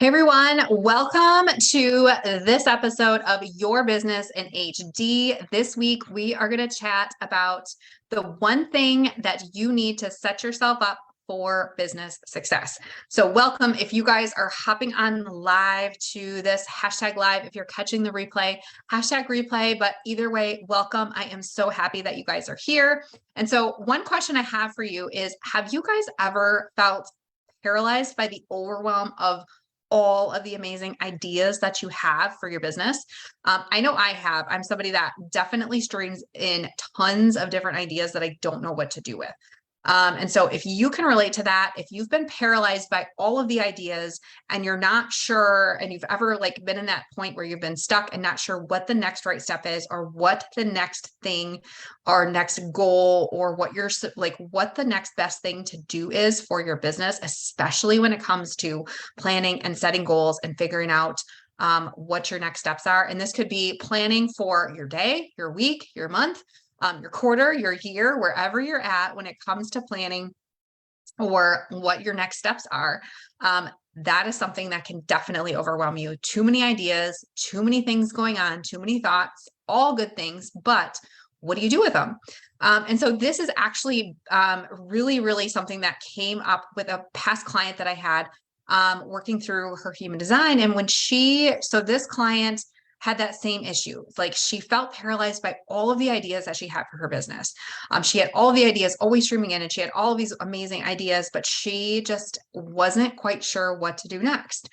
Hey everyone, welcome to this episode of Your Business in HD. This week, we are going to chat about the one thing that you need to set yourself up for business success. So welcome. If you guys are hopping on live to this hashtag live, if you're catching the replay, hashtag replay, but either way, welcome. I am so happy that you guys are here. And so one question I have for you is, have you guys ever felt paralyzed by the overwhelm of all of the amazing ideas that you have for your business? I know I have. I'm somebody that definitely streams in tons of different ideas that I don't know what to do with. And so if you can relate to that, if you've been paralyzed by all of the ideas and you're not sure, and you've ever been in that point where you've been stuck and not sure what the next right step is, or what the next thing or next goal, or what what the next best thing to do is for your business, especially when it comes to planning and setting goals and figuring out what your next steps are. And this could be planning for your day, your week, your month, your quarter, your year, wherever you're at when it comes to planning or what your next steps are. That is something that can definitely overwhelm you. Too many ideas, too many things going on, too many thoughts, all good things, but what do you do with them? And so this is actually really something that came up with a past client that I had working through her human design. And so this client had that same issue. Like, she felt paralyzed by all of the ideas that she had for her business. She had all of the ideas always streaming in, and she had all of these amazing ideas, but she just wasn't quite sure what to do next.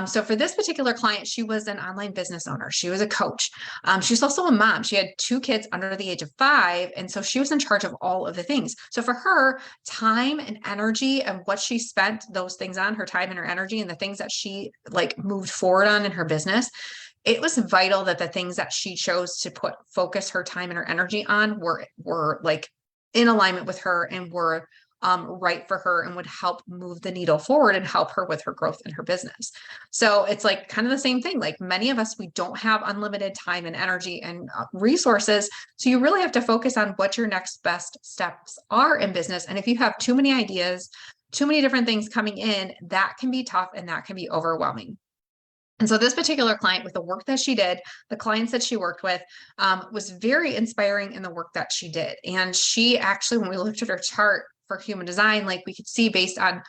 So for this particular client, she was an online business owner. She was a coach. She's also a mom. She had 2 kids under the age of 5. And so she was in charge of all of the things. So for her, time and energy and what she spent those things on, her time and her energy, and the things that she moved forward on in her business, it was vital that the things that she chose to focus her time and her energy on were in alignment with her and were right for her and would help move the needle forward and help her with her growth in her business. So it's kind of the same thing. Like, many of us, we don't have unlimited time and energy and resources. So you really have to focus on what your next best steps are in business. And if you have too many ideas, too many different things coming in, that can be tough and that can be overwhelming. And so this particular client, with the work that she did, the clients that she worked with, was very inspiring in the work that she did. And she actually, when we looked at her chart for human design, we could see based on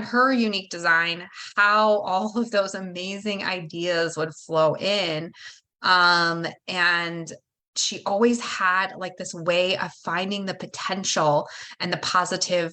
her unique design, how all of those amazing ideas would flow in. And she always had this way of finding the potential and the positive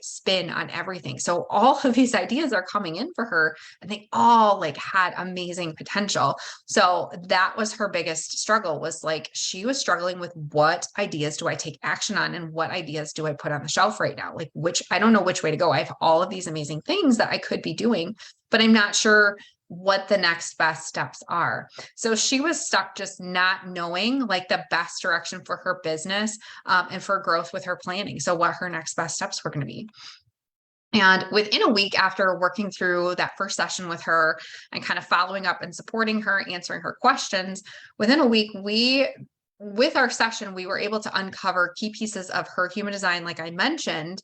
spin on everything. So all of these ideas are coming in for her, and they all had amazing potential. So that was her biggest struggle, was she was struggling with, what ideas do I take action on, and what ideas do I put on the shelf right now? Which I don't know which way to go. I have all of these amazing things that I could be doing, but I'm not sure what the next best steps are. So she was stuck just not knowing the best direction for her business and for growth with her planning. So what her next best steps were going to be. And within a week after working through that first session with her and kind of following up and supporting her, answering her questions, within a week, with our session, we were able to uncover key pieces of her human design, like I mentioned,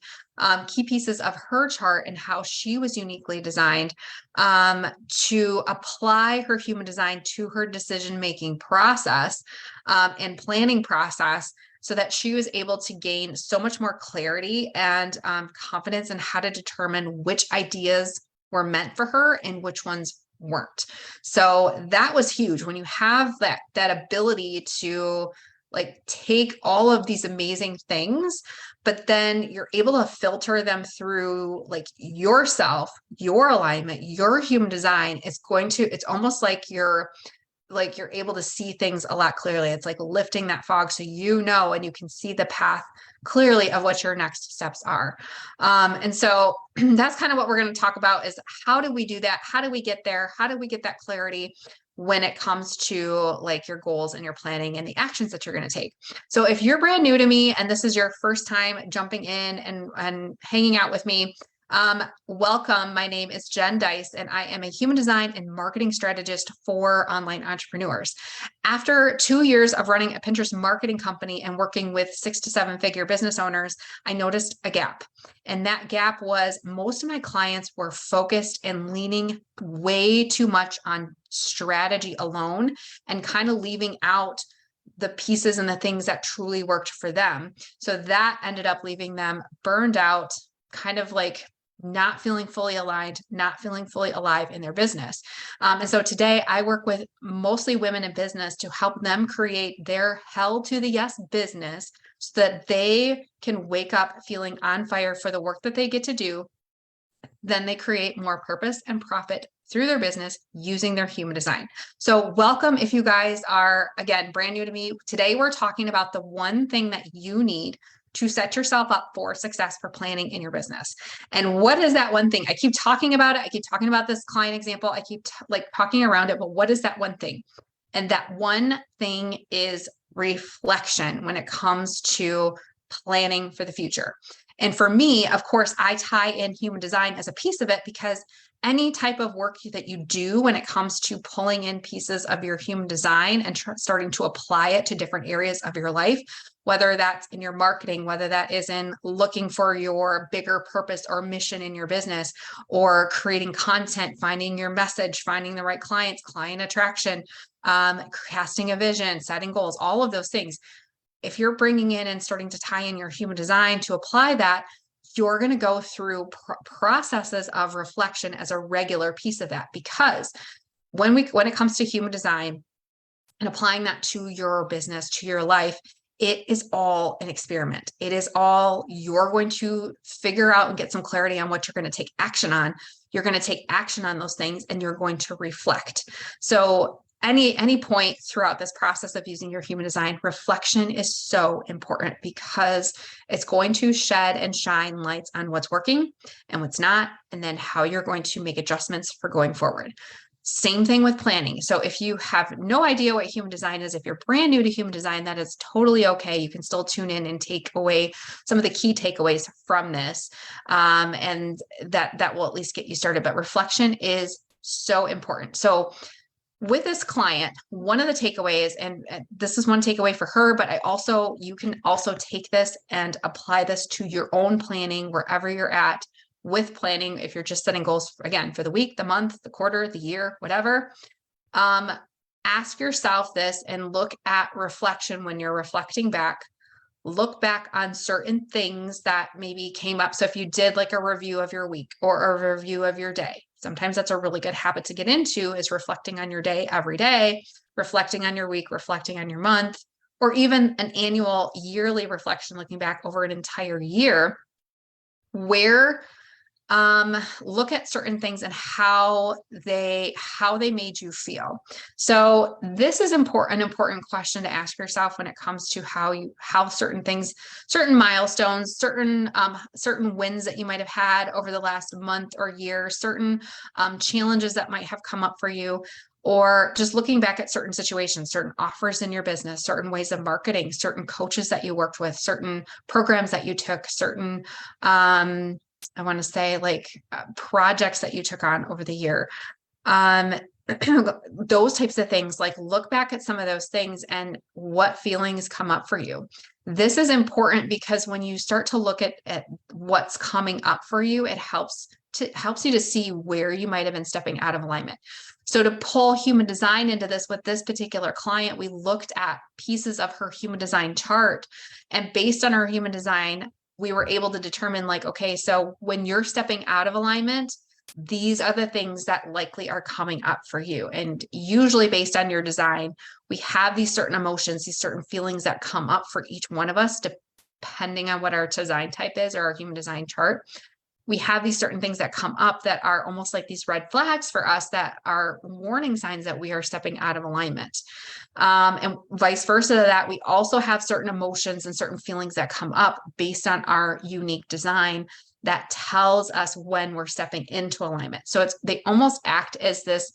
key pieces of her chart and how she was uniquely designed to apply her human design to her decision-making process and planning process, so that she was able to gain so much more clarity and confidence in how to determine which ideas were meant for her and which ones weren't. So that was huge. When you have that ability to take all of these amazing things, but then you're able to filter them through yourself, your alignment, your human design, it's almost you're able to see things a lot clearly. It's lifting that fog, so and you can see the path clearly of what your next steps are. And so that's kind of what we're going to talk about, is how do we do that? How do we get there? How do we get that clarity when it comes to your goals and your planning and the actions that you're going to take? So if you're brand new to me and this is your first time jumping in and hanging out with me, Welcome. My name is Jen Dice, and I am a human design and marketing strategist for online entrepreneurs. After 2 years of running a Pinterest marketing company and working with 6 to 7 figure business owners, I noticed a gap. And that gap was most of my clients were focused and leaning way too much on strategy alone and kind of leaving out the pieces and the things that truly worked for them. So that ended up leaving them burned out, kind of like not feeling fully aligned, not feeling fully alive in their business. And so today I work with mostly women in business to help them create their hell to the yes business so that they can wake up feeling on fire for the work that they get to do. Then they create more purpose and profit through their business using their human design. So welcome if you guys are, again, brand new to me. Today we're talking about the one thing that you need to set yourself up for success for planning in your business. And what is that one thing? I keep talking about it. I keep talking about this client example. I keep talking around it, but what is that one thing? And that one thing is reflection when it comes to planning for the future. And for me, of course, I tie in human design as a piece of it because any type of work that you do when it comes to pulling in pieces of your human design and starting to apply it to different areas of your life, whether that's in your marketing, whether that is in looking for your bigger purpose or mission in your business, or creating content, finding your message, finding the right clients, client attraction, casting a vision, setting goals, all of those things. If you're bringing in and starting to tie in your human design to apply that, you're going to go through processes of reflection as a regular piece of that. Because when it comes to human design and applying that to your business, to your life, it is all an experiment. It is all you're going to figure out and get some clarity on what you're going to take action on. You're going to take action on those things and you're going to reflect. So any point throughout this process of using your human design, reflection is so important because it's going to shed and shine lights on what's working and what's not, and then how you're going to make adjustments for going forward. Same thing with planning. So if you have no idea what human design is, if you're brand new to human design, that is totally okay. You can still tune in and take away some of the key takeaways from this. And that will at least get you started. But reflection is so important. So with this client, one of the takeaways, and this is one takeaway for her, but you can also take this and apply this to your own planning wherever you're at with planning. If you're just setting goals, again, for the week, the month, the quarter, the year, whatever, ask yourself this and look at reflection when you're reflecting back. Look back on certain things that maybe came up. So if you did like a review of your week or a review of your day, sometimes that's a really good habit to get into, is reflecting on your day every day, reflecting on your week, reflecting on your month, or even an annual yearly reflection, looking back over an entire year, where look at certain things and how they made you feel. So this is an important question to ask yourself when it comes to how certain things, certain milestones, certain wins that you might have had over the last month or year, certain challenges that might have come up for you, or just looking back at certain situations, certain offers in your business, certain ways of marketing, certain coaches that you worked with, certain programs that you took, certain I want to say projects that you took on over the year. Those types of things, like look back at some of those things and what feelings come up for you. This is important because when you start to look at what's coming up for you, it helps you to see where you might have been stepping out of alignment. So to pull human design into this with this particular client, we looked at pieces of her human design chart, and based on her human design, we were able to determine okay, so when you're stepping out of alignment, these are the things that likely are coming up for you. And usually based on your design, we have these certain emotions, these certain feelings that come up for each one of us, depending on what our design type is or our human design chart. We have these certain things that come up that are almost like these red flags for us that are warning signs that we are stepping out of alignment. And vice versa to that, we also have certain emotions and certain feelings that come up based on our unique design that tells us when we're stepping into alignment. So they almost act as this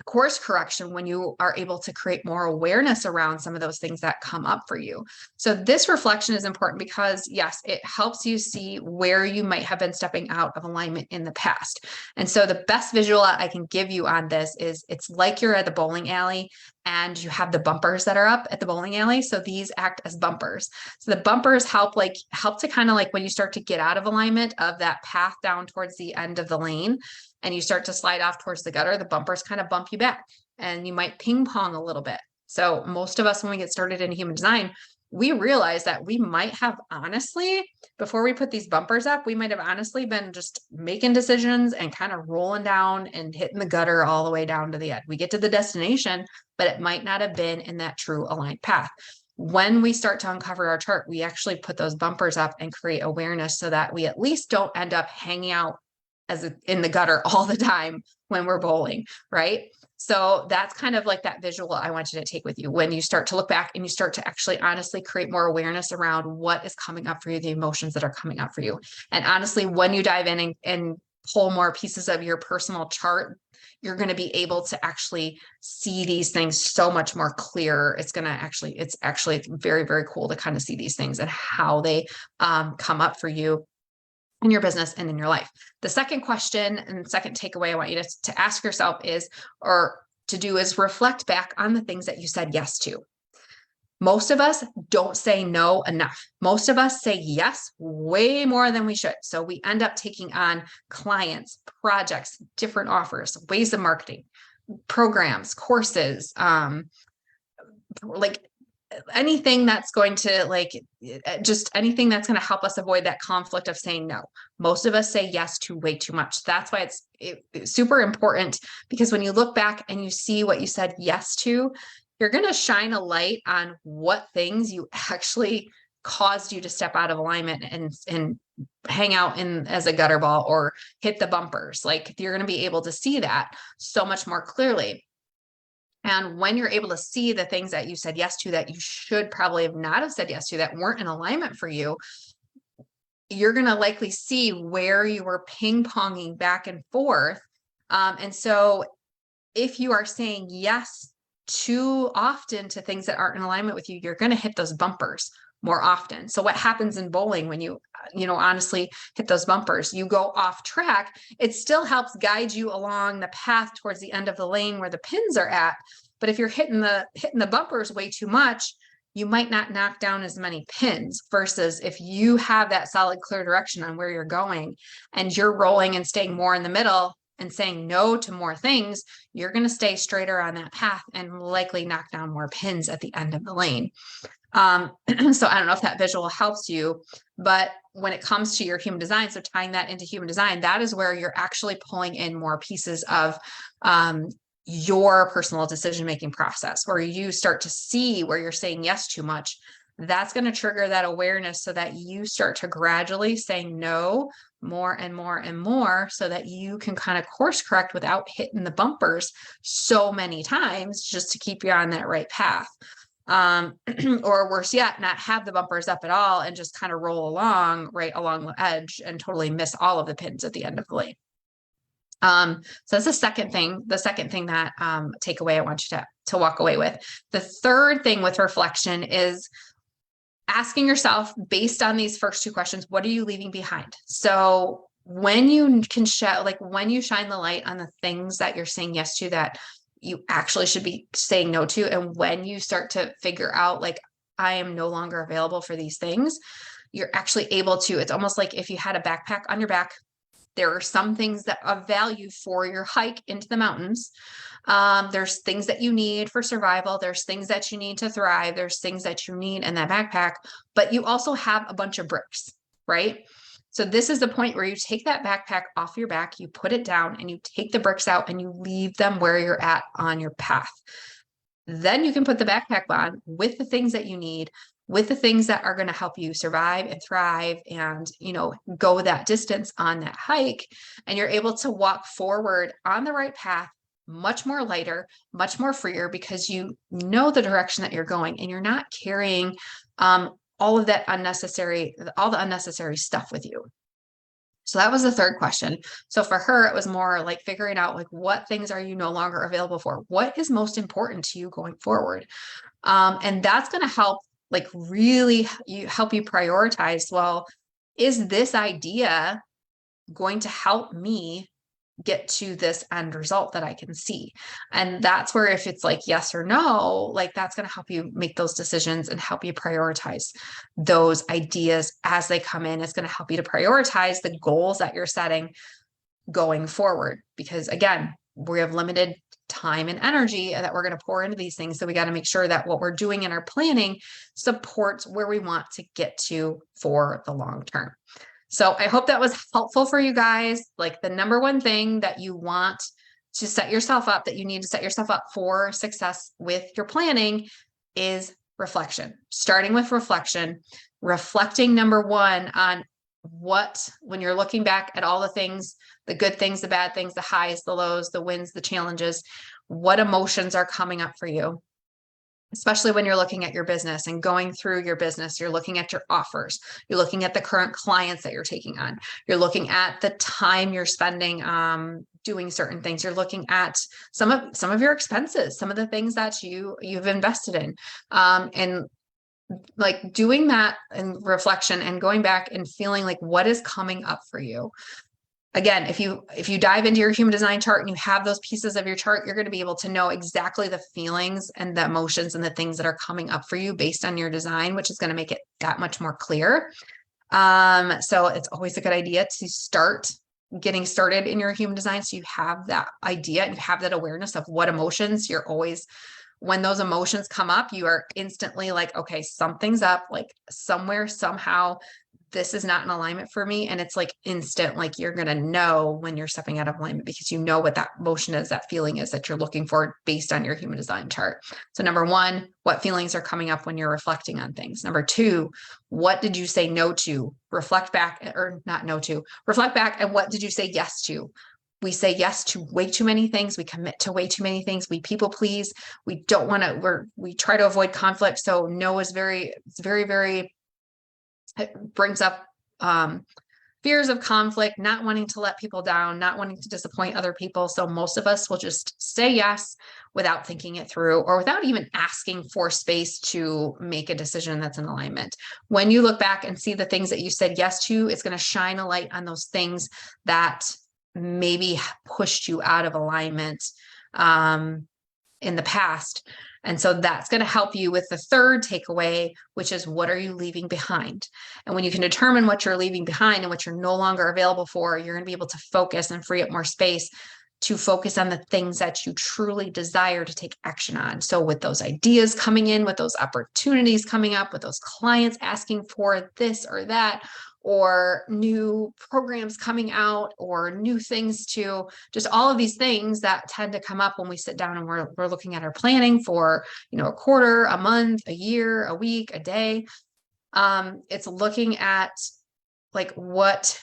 course correction when you are able to create more awareness around some of those things that come up for you. So this reflection is important because yes, it helps you see where you might have been stepping out of alignment in the past. And so the best visual I can give you on this is it's like you're at the bowling alley and you have the bumpers that are up at the bowling alley. So these act as bumpers. So the bumpers help to kind of like when you start to get out of alignment of that path down towards the end of the lane, and you start to slide off towards the gutter, the bumpers kind of bump you back and you might ping pong a little bit. So most of us, when we get started in human design, we realize that we might have honestly, before we put these bumpers up, we might have honestly been just making decisions and kind of rolling down and hitting the gutter all the way down to the end. We get to the destination, but it might not have been in that true aligned path. When we start to uncover our chart, we actually put those bumpers up and create awareness so that we at least don't end up hanging out in the gutter all the time when we're bowling, right? So that's kind of like that visual I want you to take with you when you start to look back and you start to actually honestly create more awareness around what is coming up for you, the emotions that are coming up for you. And honestly, when you dive in and pull more pieces of your personal chart, you're going to be able to actually see these things so much more clear. It's actually very, very cool to kind of see these things and how they come up for you in your business and in your life. The second question and second takeaway I want you to ask yourself is reflect back on the things that you said yes to. Most of us don't say no enough. Most of us say yes way more than we should. So we end up taking on clients, projects, different offers, ways of marketing, programs, courses, like anything that's going to just anything that's going to help us avoid that conflict of saying no. Most of us say yes to way too much. That's why it's super important, because when you look back and you see what you said yes to, you're going to shine a light on what things you actually caused you to step out of alignment and hang out in as a gutter ball or hit the bumpers. Like you're going to be able to see that so much more clearly. And when you're able to see the things that you said yes to that you should probably have not have said yes to that weren't in alignment for you, you're going to likely see where you were ping-ponging back and forth. And so if you are saying yes too often to things that aren't in alignment with you, you're going to hit those bumpers more often. So what happens in bowling when you honestly hit those bumpers, you go off track. It still helps guide you along the path towards the end of the lane where the pins are at. But if you're hitting the bumpers way too much, you might not knock down as many pins versus if you have that solid, clear direction on where you're going and you're rolling and staying more in the middle and saying no to more things, you're going to stay straighter on that path and likely knock down more pins at the end of the lane. So I don't know if that visual helps you, but when it comes to your human design, so tying that into human design, that is where you're actually pulling in more pieces of your personal decision-making process, where you start to see where you're saying yes too much. That's going to trigger that awareness so that you start to gradually say no more and more and more so that you can kind of course correct without hitting the bumpers so many times just to keep you on that right path. Or worse yet, not have the bumpers up at all and just kind of roll along right along the edge and totally miss all of the pins at the end of the lane. So that's the second thing that takeaway I want you to walk away with. The third thing with reflection is asking yourself, based on these first two questions, what are you leaving behind? So when you can when you shine the light on the things that you're saying yes to that you actually should be saying no to, and when you start to figure out I am no longer available for these things, you're actually able to, it's almost like if you had a backpack on your back. There are some things that of value for your hike into the mountains. There's things that you need for survival. There's things that you need to thrive. There's things that you need in that backpack, but you also have a bunch of bricks, right? So this is the point where you take that backpack off your back, you put it down and you take the bricks out and you leave them where you're at on your path. Then you can put the backpack on with the things that you need, with the things that are going to help you survive and thrive and, go that distance on that hike. And you're able to walk forward on the right path, much more lighter, much more freer, because you know the direction that you're going and you're not carrying all the unnecessary stuff with you. So that was the third question. So for her, it was more like figuring out like what things are you no longer available for? What is most important to you going forward? And that's going to help like really help you prioritize. Well, is this idea going to help me get to this end result that I can see? And that's where, if it's like yes or no, like that's going to help you make those decisions and help you prioritize those ideas as they come in. It's going to help you to prioritize the goals that you're setting going forward, because again, we have limited time and energy that we're going to pour into these things. So we got to make sure that what we're doing in our planning supports where we want to get to for the long term. So I hope that was helpful for you guys. Like the number one thing that you want to set yourself up, that you need to set yourself up for success with your planning, is reflection. Starting with reflection, reflecting number one on what, when you're looking back at all the things, the good things, the bad things, the highs, the lows, the wins, the challenges, what emotions are coming up for you? Especially when you're looking at your business and going through your business, you're looking at your offers, you're looking at the current clients that you're taking on, you're looking at the time you're spending doing certain things, you're looking at some of your expenses, some of the things that you've invested in, and like doing that and reflection and going back and feeling like what is coming up for you. Again, if you dive into your human design chart and you have those pieces of your chart, you're going to be able to know exactly the feelings and the emotions and the things that are coming up for you based on your design, which is going to make it that much more clear. So it's always a good idea to start getting started in your human design, so you have that idea and you have that awareness of what emotions you're always, when those emotions come up, you are instantly like, okay, something's up, like somewhere, somehow, this is not in alignment for me. And it's like instant, like you're going to know when you're stepping out of alignment, because you know what that emotion is, that feeling is that you're looking for based on your human design chart. So number one, what feelings are coming up when you're reflecting on things? Number two, what did you say no to? Reflect back, or not no to, reflect back. And what did you say yes to? We say yes to way too many things. We commit to way too many things. We people please. We don't want to, we try to avoid conflict. So no is very, very, it brings up fears of conflict, not wanting to let people down, not wanting to disappoint other people. So most of us will just say yes without thinking it through, or without even asking for space to make a decision that's in alignment. When you look back and see the things that you said yes to, it's going to shine a light on those things that maybe pushed you out of alignment in the past. And so that's going to help you with the third takeaway, which is what are you leaving behind? And when you can determine what you're leaving behind and what you're no longer available for, you're going to be able to focus and free up more space to focus on the things that you truly desire to take action on. So with those ideas coming in, with those opportunities coming up, with those clients asking for this or that, or new programs coming out, or new things to, just all of these things that tend to come up when we sit down and we're looking at our planning for, a quarter, a month, a year, a week, a day. It's looking at like, what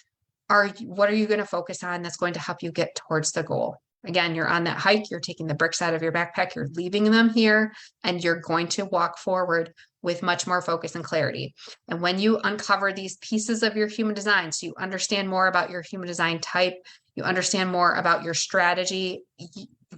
are you going to focus on that's going to help you get towards the goal? Again, you're on that hike, you're taking the bricks out of your backpack, you're leaving them here, and you're going to walk forward with much more focus and clarity. And when you uncover these pieces of your human design, so you understand more about your human design type, you understand more about your strategy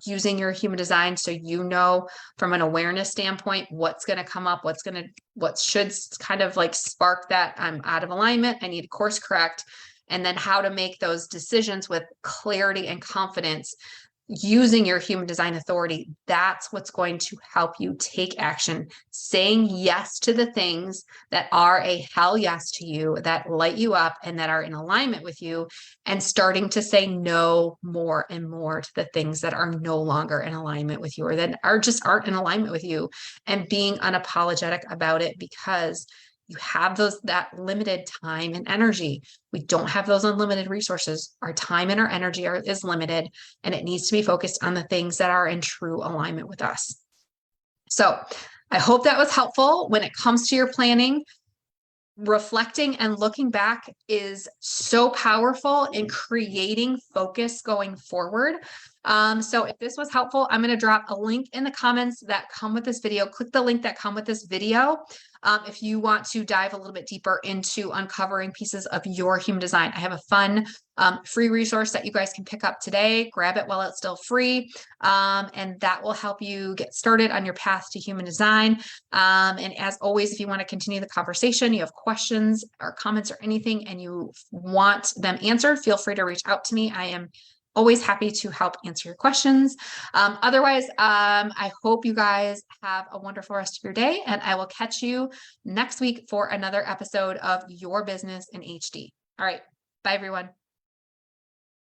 using your human design, so you know from an awareness standpoint what's going to come up, what should kind of like spark that I'm out of alignment, I need to course correct, and then how to make those decisions with clarity and confidence using your human design authority. That's what's going to help you take action, saying yes to the things that are a hell yes to you, that light you up and that are in alignment with you, and starting to say no more and more to the things that are no longer in alignment with you, or that aren't in alignment with you, and being unapologetic about it, because you have that limited time and energy. We don't have those unlimited resources. Our time and our energy is limited, and it needs to be focused on the things that are in true alignment with us. So I hope that was helpful. When it comes to your planning, reflecting and looking back is so powerful in creating focus going forward. So if this was helpful, I'm going to drop a link in the comments that come with this video. Click the link that come with this video. if you want to dive a little bit deeper into uncovering pieces of your human design. I have a fun free resource that you guys can pick up today. Grab it while it's still free. And that will help you get started on your path to human design. And as always, if you want to continue the conversation, you have questions or comments or anything, and you want them answered, feel free to reach out to me. I am always happy to help answer your questions. Otherwise, I hope you guys have a wonderful rest of your day, and I will catch you next week for another episode of Your Business in HD. All right. Bye, everyone.